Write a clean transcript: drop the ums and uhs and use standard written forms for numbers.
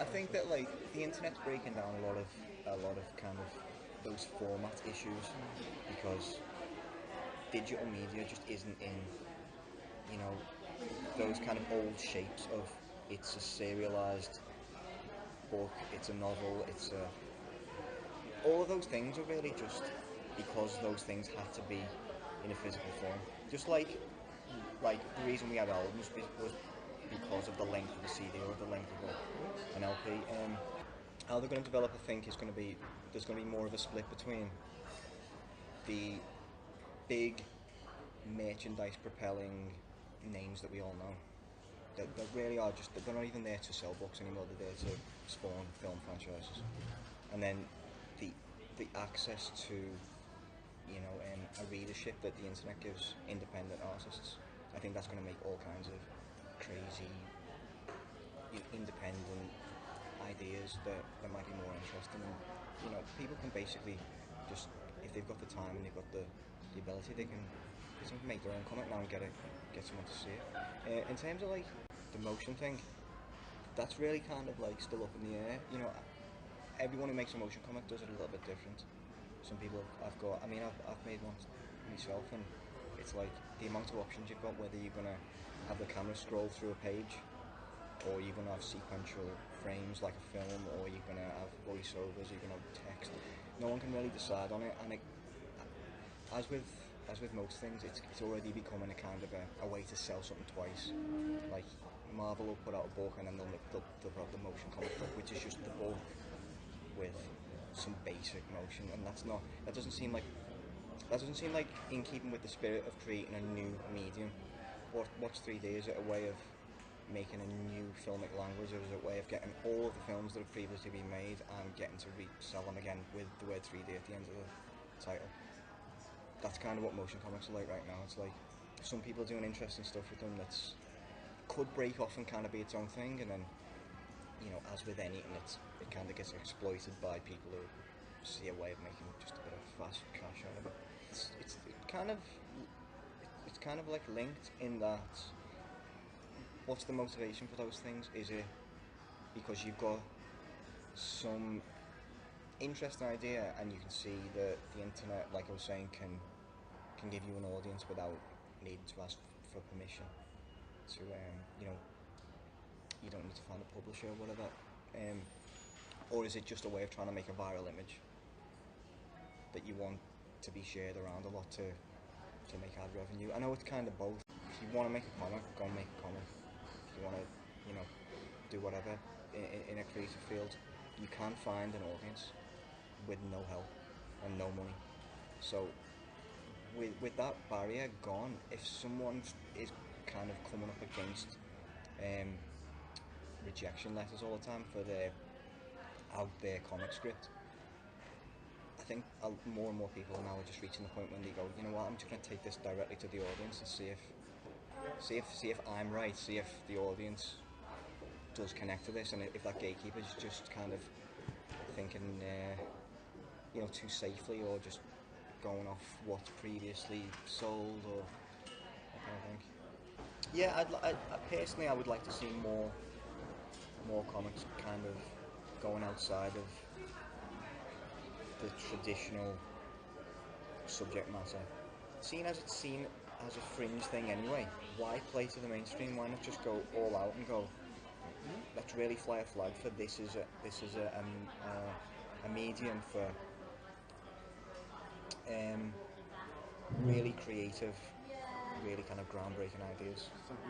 I think that like the internet's breaking down a lot of kind of those format issues because digital media just isn't in, you know, those kind of old shapes of it's a serialized book, it's a novel, it's a all of those things are really just because those things had to be in a physical form. Just like the reason we had albums was because of the length of the CD or the length of an LP. How they're going to develop, I think, is going to be there's going to be more of a split between the big merchandise propelling names that we all know. That really are just they're not even there to sell books anymore. They're there to spawn film franchises, and then the the access to a readership that the internet gives independent artists. I think that's going to make all kinds of crazy independent ideas that might be more interesting. And people can basically just if they've got the time and they've got the ability, they can make their own comic now and get someone to see it. In terms of like the motion thing, that's really kind of like still up in the air. Everyone who makes a motion comic does it a little bit different. Some people I've made one myself, and it's like the amount of options you've got, whether you're gonna have the camera scroll through a page, or you're gonna have sequential frames like a film, or you're gonna have voiceovers, you're gonna have text. No one can really decide on it, and as with most things, it's already becoming a kind of a way to sell something twice. Like Marvel will put out a book and then they'll put out the motion comic book, which is just the book with some basic motion, and that doesn't seem like in keeping with the spirit of creating a new medium. What's 3D? Is it a way of making a new filmic language, or is it a way of getting all of the films that have previously been made and getting to resell them again with the word 3D at the end of the title? That's kind of what motion comics are like right now. It's like some people are doing interesting stuff with them that's could break off and kind of be its own thing, and then as with anything, it kind of gets exploited by people who see a way of making just a bit of fast cash out of it. It's kind of like linked in that. What's the motivation for those things? Is it because you've got some interesting idea and you can see that the internet, like I was saying, can give you an audience without needing to ask for permission to you don't need to find a publisher or whatever, or is it just a way of trying to make a viral image that you want to be shared around a lot to make ad revenue? I know it's kind of both. If you want to make a comic, go and make a comic. If you want to do whatever in a creative field, you can find an audience with no help and no money. So with that barrier gone, if someone is kind of coming up against rejection letters all the time for their out there comic script, I think more and more people now are just reaching the point when they go, you know what, I'm just going to take this directly to the audience and see if I'm right, see if the audience does connect to this, and if that gatekeeper is just kind of thinking, too safely, or just going off what's previously sold, or that kind of thing. Yeah, personally, I would like to see more comics kind of going outside of the traditional subject matter. Seen as it's seen as a fringe thing anyway, why play to the mainstream? Why not just go all out and go, let's really fly a flag for this is a medium for really creative, really kind of groundbreaking ideas.